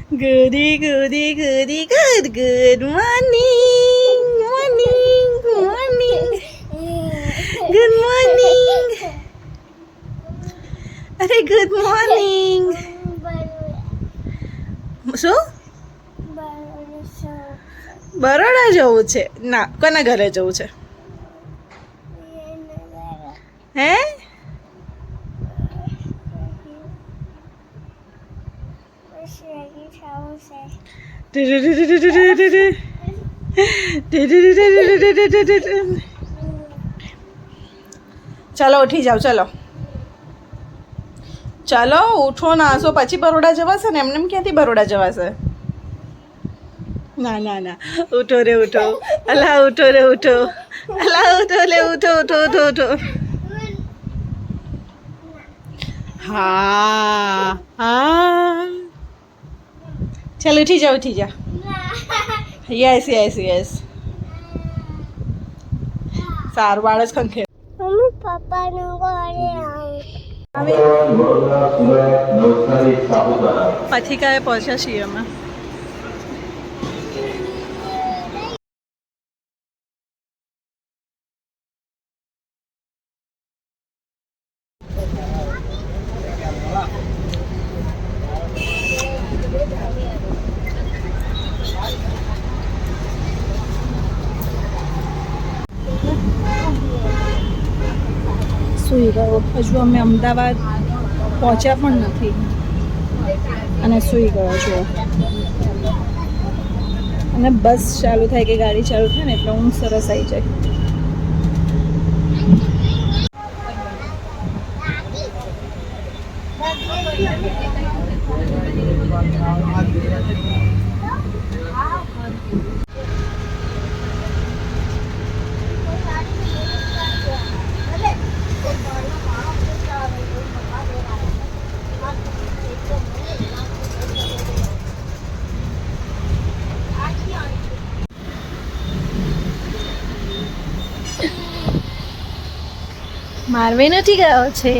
Goody, goody, goody, good morning, morning, morning, good morning. અરે good morning. શું બરોડા જવું છે? ના, કોના ઘરે જવું છે? હે ચાલો ઉઠી જાઓ. ચાલો ઉઠો નાસો, પછી બરોડા જવાશે ને? એમને ક્યાંથી બરોડા જવાશે? ના ઉઠો રે ઉઠો. અલા ઉઠો રે ઉઠો. અલા ઉઠો લે ઉઠો. હા ચાલો ઉઠી જા. યસ સારું. બાળક ખંખે પછી કાંઈ પહોંચ્યા છીએ અમે. સૂઈ ગયો. હજુ અમે અમદાવાદ પહોંચ્યા પણ નથી અને સૂઈ ગયો છું. અને બસ ચાલુ થાય કે ગાડી ચાલુ થાય ને એટલે ઊંઘ સરસ આવી જાય. મારવે નથી ગયો છે.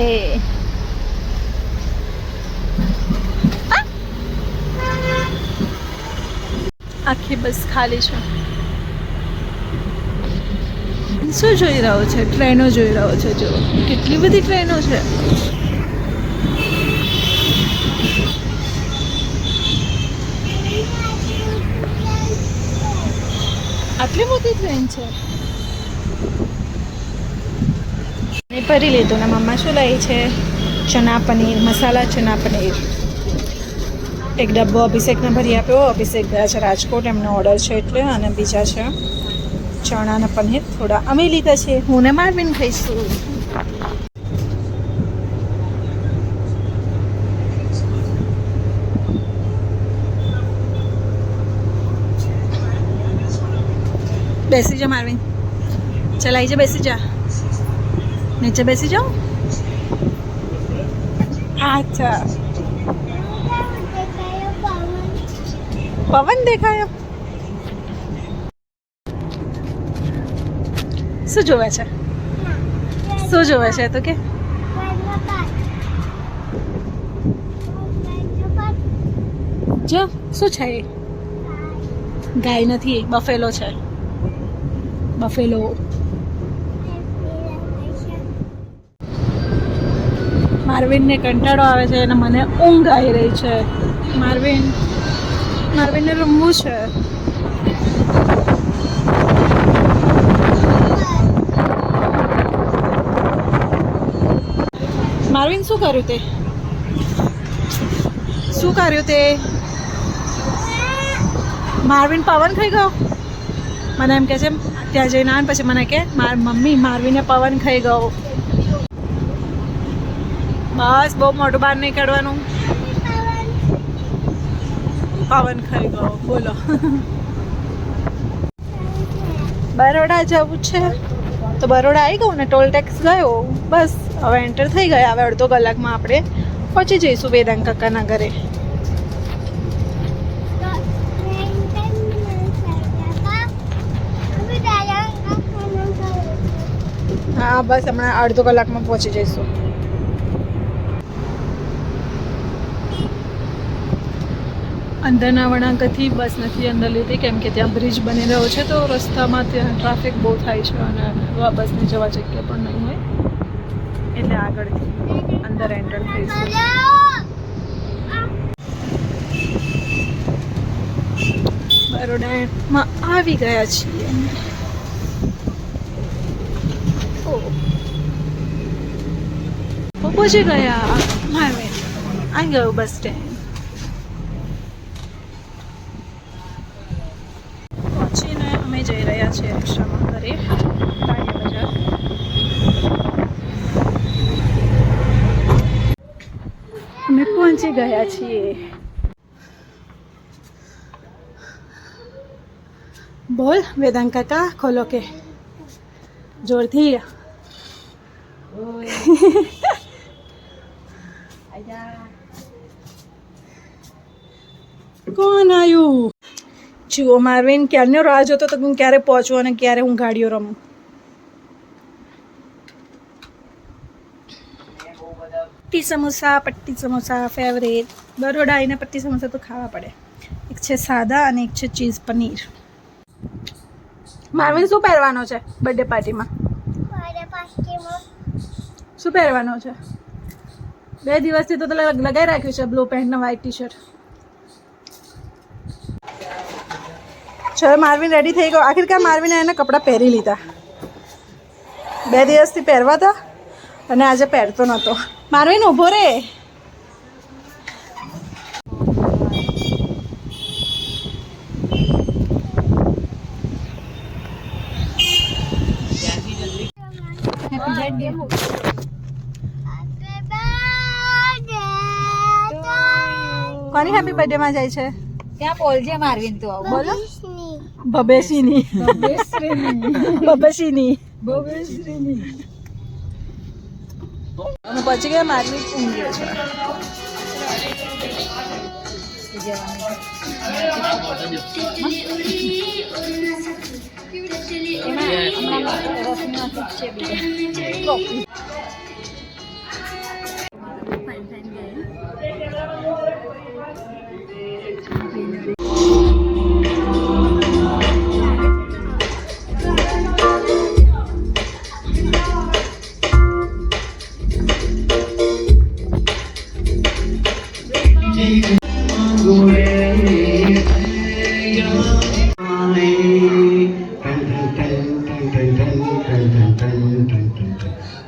આખી બસ ખાલી છે. શું જોઈ રહ્યો છે? ટ્રેનો જોઈ રહ્યો છે. જો કેટલી બધી ટ્રેનો છે. આટલી મોટી ટ્રેન છે. ભરી લીધું ને મમ્મા શું લાવી છે? ચણા પનીર, મસાલા ચણા પનીર. એક ડબ્બો અભિષેકને ભરી આપ્યો. અભિષેક ગયા છે રાજકોટ, એમનો ઓર્ડર છે એટલે. અને બીજા છે ચણા ને પનીર થોડા અમે લીધા છે. હું ને મારવીન ખાઈશું. બેસી જા મારવીન. ચાલ આવી જા, બેસી જા. નીચે બેસી જાઓ. અચ્છા, પવન દેખાયો. શું જોવે છે? તો કે જો શું છે? એ ગાય નથી, બફેલો છે. બફેલો. મારવીનને કંટાળો આવે છે અને મને ઊંઘ આવી રહી છે. મારવીનને રમવું છે. મારવીન શું કર્યું તે? મારવીન પવન ખાઈ ગયો. મને એમ કે છે ત્યાં જઈને આવે પછી મને કે મમ્મી મારવીને પવન ખાઈ ગયો. બસ બહુ મોટું બહાર નહીં કાઢવાનું. પવન ખાઈ ગયો. બોલો. બરોડા જવું છે તો બરોડા આવી ગયું ને, ટોલ ટેક્સ ગયો. બસ હવે એન્ટર થઈ ગયા. હવે અડધો કલાકમાં આપણે પહોંચી જઈશું વેદાંત કાકાના ઘરે. હા બસ હમણાં અડધો કલાકમાં પહોંચી જઈશું. અંદરના વળાંકથી બસ નથી અંદર લીધી કેમ કે ત્યાં બ્રિજ બની રહ્યો છે તો રસ્તામાં ત્યાં ટ્રાફિક બહુ થાય છે અને બસને જવા જગ્યા પણ નહીં હોય એટલે આગળથી અંદર એન્ટર થઈશું. બરોડામાં આવી ગયા છીએ. પહોંચી ગયા મારવે આવી ગયું બસ સ્ટેન્ડ. પહોંચીને અમે જઈ રહ્યા છીએ રિક્ષામાં ઘરે કાળિયા બજાર. અમે પહોંચી ગયા છીએ. બોલ વેદાંત કાકા ખોલો કે જોરથી. કોણ આવ્યું? જુઓ મારવીન ક્યારનો રાહ જોતો તો હું ક્યારે પહોંચું અને ક્યારે હું ગાડીઓ રમું. પટ્ટી સમોસા ફેવરેટ. બરોડા આવીને પટ્ટી સમોસા તો ખાવા પડે. એક છે સાદા અને એક છે ચીઝ પનીર. મારવીન શું પહેરવાનો છે બર્થડે પાર્ટીમાં? શું પહેરવાનો છે? 2 દિવસથી તો લગાવી રાખ્યું છે બ્લુ પેન્ટ ને વ્હાઈટ ટી-શર્ટ. ચલો મારવીન રેડી થઈ ગયો. આખિરકાર મારવીને એને કપડાં પહેરી લીધા. 2 દિવસથી પહેરવા હતા અને આજે પહેરતો નહોતો. મારવીન ઊભો રે. કોની હેપી બર્થડે માં જાય છે? ત્યાં બોલજે મારવીન તો બોલો. ભબેશીની. અમે પહોંચી ગયા. મારવી ઊંઘ્યો છે.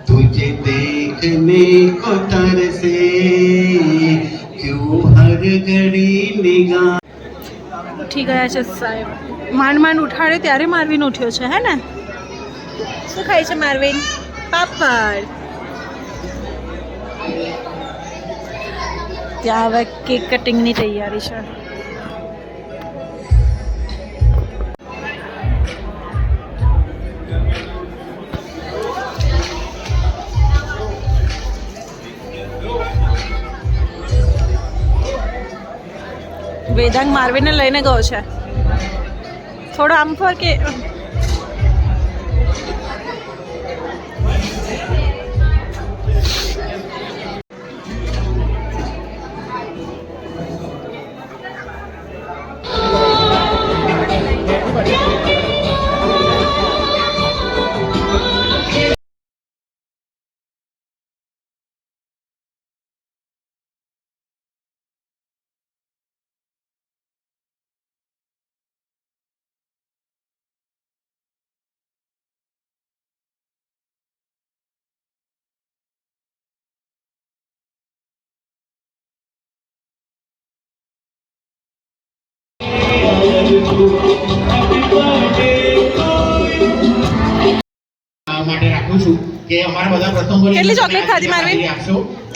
तुझे देखने को तरसे क्यों हर घड़ी निगाह. ઉઠી ગયા છે સાહેબ. માંડ ઉઠાડે ત્યારે મારવીન ઉઠ્યો છે હે ને? શું ખાય છે મારવીન? પાપડ. ત્યાં હવે કેક કટિંગની તૈયારી છે. વેદાંગ મારવીને લઈને ગયો છે. થોડો આમ ફર કે માટે રાખું છું કે અમારા બધા પ્રસંગોની કેટલી ચોકલેટ ખાધી મારવીન?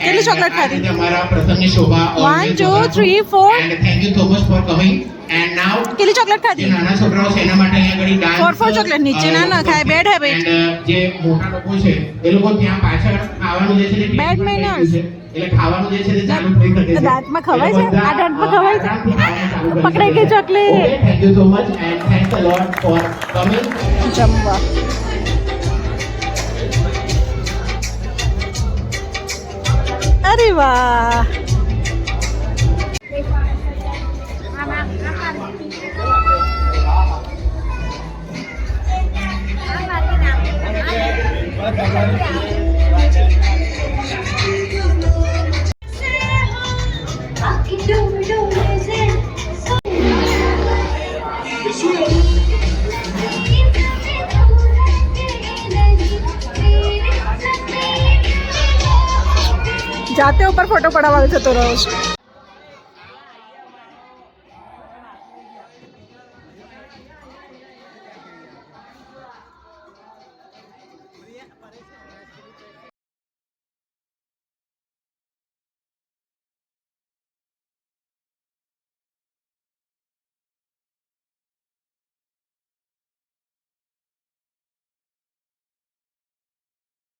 કેટલી ચોકલેટ ખાધી? અમારા પ્રસંગની શોભા 1 2 3 4 and thank you so much for coming and now કેટલી ચોકલેટ જે ખાધી? નાના છોકરાઓ છે એના માટે અહીંયા ઘડી ડાન્સ 4 ચોકલેટ નીચે ના ખાય. Bad habit. and જે મોટા લોકો છે એ લોકો ત્યાં પાછળ ખાવાનું જે છે તે Bad manners. એટલે ખાવાનું જે છે તે ચાલુ થઈ શકે છે. દાંતમાં ખવાય છે? એટલે બધા આ દાંતમાં ખવાય છે? આરામથી ખાવાનું ચાલુ કરી પકડાઈ ગઈ શકે છે. Chocolate. Okay, thank you so much and thanks a lot for coming. જમવા. અરે વાહ. જાતે ઉપર ફોટો પડાવવા જતો રહ્યો છે.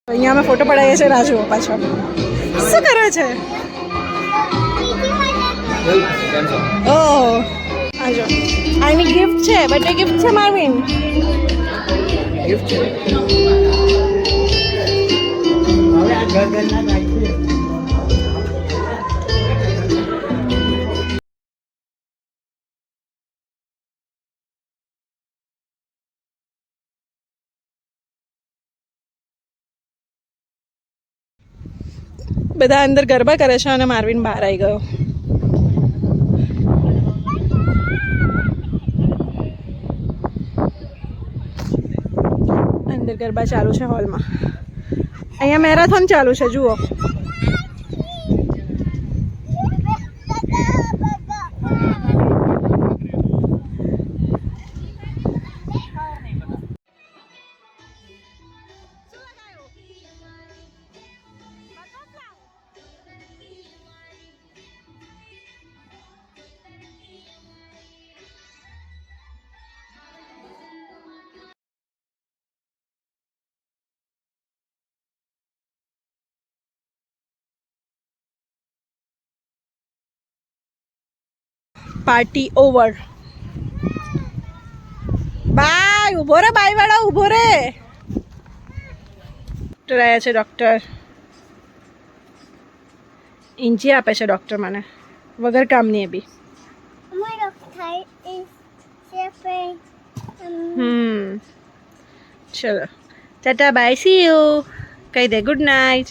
અહીંયા અમે ફોટો પડાવીએ છીએ. રાજુ પાછળ શું કરે છે? ઓહ આજો આની ગિફ્ટ છે, બર્થડે ગિફ્ટ છે માર્વિન. બધા અંદર ગરબા કરે છે અને માર્વિન બહાર આવી ગયો. અંદર ગરબા ચાલુ છે હોલમાં. અહીંયા મેરેથોન ચાલુ છે જુઓ. Party over. બાય ઉભો રે, બાય વાળા ઉભો રે. રહ્યા છે ડૉક્ટર. ઇંજી આપે છે ડૉક્ટર મને વગર કામની. એ બી ચલો ટાટા બાય સી યુ કહી દે. Good night.